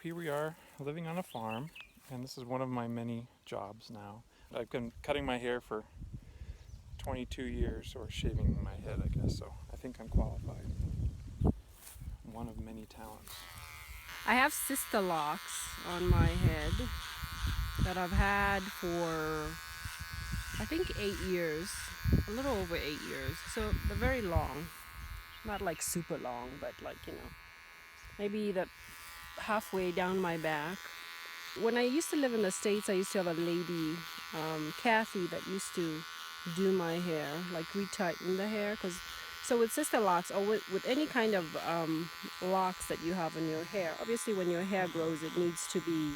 Here we are living on a farm, and this is one of my many jobs now. I've been cutting my hair for 22 years, or shaving my head, I guess, so I think I'm qualified. One of many talents. I have Sisterlocks on my head that I've had for I think 8 years, a little over 8 years, so they're very long, not like super long, but like, you know, maybe that halfway down my back. When I used to live in the States, I used to have a lady, Kathy, that used to do my hair, like retighten the hair. So with Sisterlocks, or with any kind of locks that you have in your hair, obviously when your hair grows, it needs to be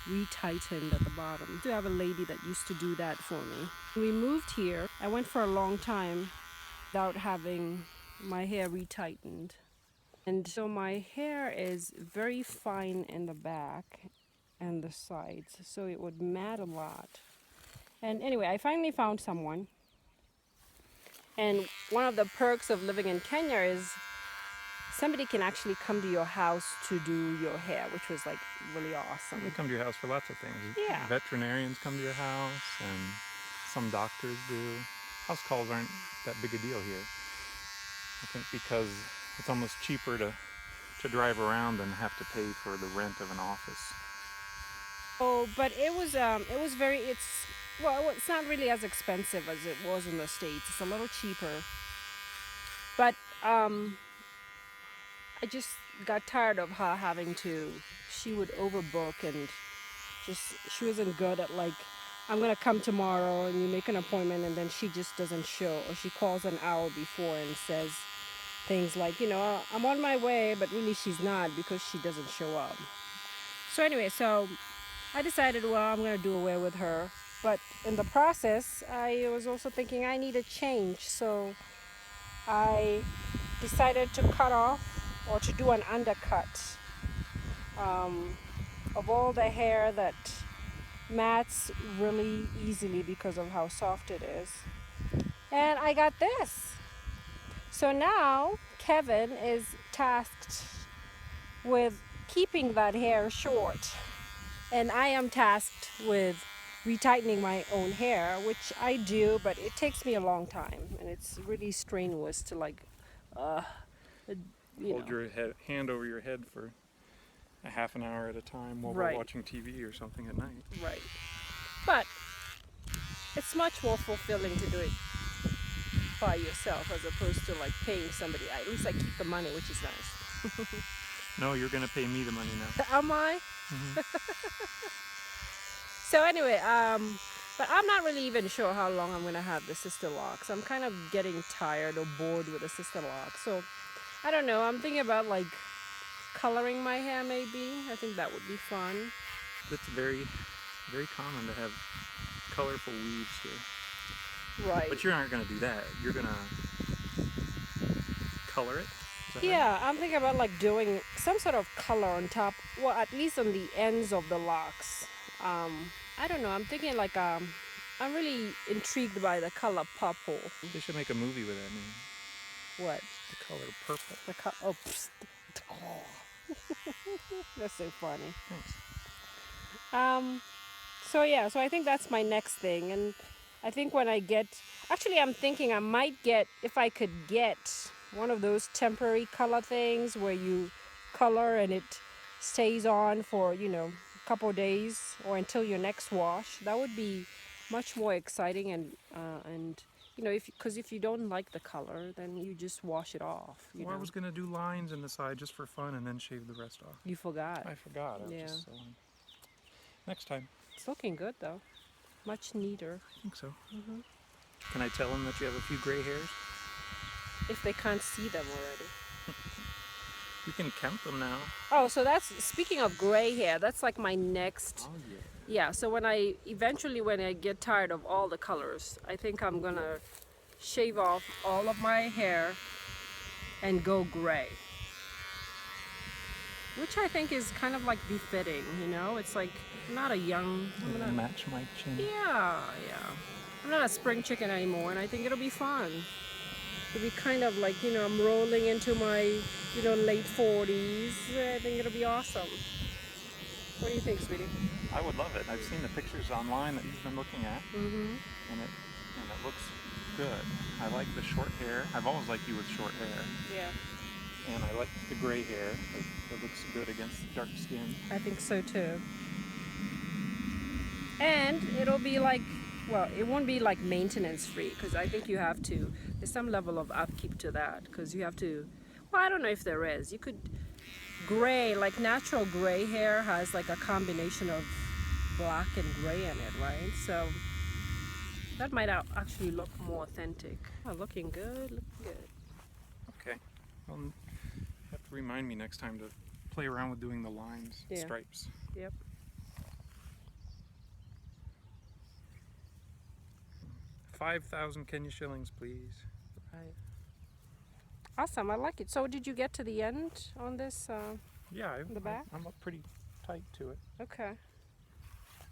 retightened at the bottom. I do have a lady that used to do that for me. When we moved here, I went for a long time without having my hair retightened. And so my hair is very fine in the back and the sides, so it would mat a lot. And anyway, I finally found someone. And one of the perks of living in Kenya is somebody can actually come to your house to do your hair, which was like really awesome. They come to your house for lots of things. Yeah. Veterinarians come to your house, and some doctors do. House calls aren't that big a deal here. I think because it's almost cheaper to drive around than have to pay for the rent of an office. Oh, but it's not really as expensive as it was in the States. It's a little cheaper. But I just got tired of her having to, she would overbook, and she wasn't good at like, I'm gonna come tomorrow, and you make an appointment and then she just doesn't show, or she calls an hour before and says things like, you know, I'm on my way, but really she's not because she doesn't show up. So anyway, so I decided, well, I'm gonna do away with her. But in the process, I was also thinking I need a change. So I decided to cut off, or to do an undercut of all the hair that mats really easily because of how soft it is. And I got this. So now Kevin is tasked with keeping that hair short, and I am tasked with retightening my own hair, which I do, but it takes me a long time, and it's really strenuous to like Hold your hand over your head for a half an hour at a time while Right. we're watching TV or something at night. Right. But it's much more fulfilling to do it by yourself as opposed to like paying somebody. At least I keep the money, which is nice. No, you're gonna pay me the money now. Am I? Mm-hmm. So anyway, but I'm not really even sure how long I'm gonna have the Sisterlocks. I'm kind of getting tired or bored with the Sisterlocks. So I don't know. I'm thinking about like coloring my hair maybe. I think that would be fun. It's very, very common to have colorful weaves here. Right. But you aren't gonna do that. You're gonna color it? Is that Yeah, I'm thinking about like doing some sort of color on top, well, at least on the ends of the locks. I don't know. I'm thinking like I'm really intrigued by the color purple. right? They should make a movie with that name. What? The color purple. Oh, psst. That's so funny. Thanks. So yeah, so I think that's my next thing, and I think when I get, actually I'm thinking I might get, if I could get one of those temporary color things where you color and it stays on for, you know, a couple days or until your next wash. That would be much more exciting, and you know, because if you don't like the color, then you just wash it off. You Well, know? I was gonna do lines in the side just for fun and then shave the rest off. You forgot. I forgot. Yeah. Next time. It's looking good though. Much neater. I think so. Mm-hmm. Can I tell them that you have a few gray hairs? If they can't see them already. You can count them now. Oh, so that's, speaking of gray hair, that's like my next. Oh yeah. Yeah, so when I get tired of all the colors, I think I'm gonna shave off all of my hair and go gray. which I think is kind of like befitting, you know? It's like not a young, I'm It'll not, match my chin. yeah, yeah. I'm not a spring chicken anymore, and I think it'll be fun. It'll be kind of like, you know, I'm rolling into my, you know, late 40s. I think it'll be awesome. What do you think, sweetie? I would love it. I've seen the pictures online that you've been looking at, Mm-hmm. and it looks good. I like the short hair. I've always liked you with short hair, Yeah, and I like the gray hair. It looks good against dark skin. I think so too. And it'll be like, well, it won't be like maintenance free because I think you have to, there's some level of upkeep to that because you have to, well, I don't know if there is. You could, gray, like natural gray hair has like a combination of black and gray in it, right? So that might actually look more authentic. Oh, looking good, looking good. Okay. Well, you have to remind me next time to play around with doing the lines, Yeah. stripes. Yep. 5,000 Kenya shillings, please. Right. Awesome, I like it. So did you get to the end on this? Yeah, The back? I'm up pretty tight to it. Okay.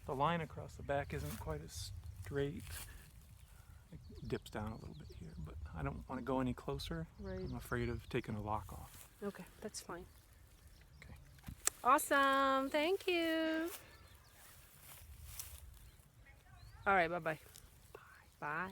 The line across the back isn't quite as straight. It dips down a little bit here, but I don't want to go any closer. Right. I'm afraid of taking a lock off. Okay, that's fine. Okay. Awesome, thank you. All right, bye-bye. Bye.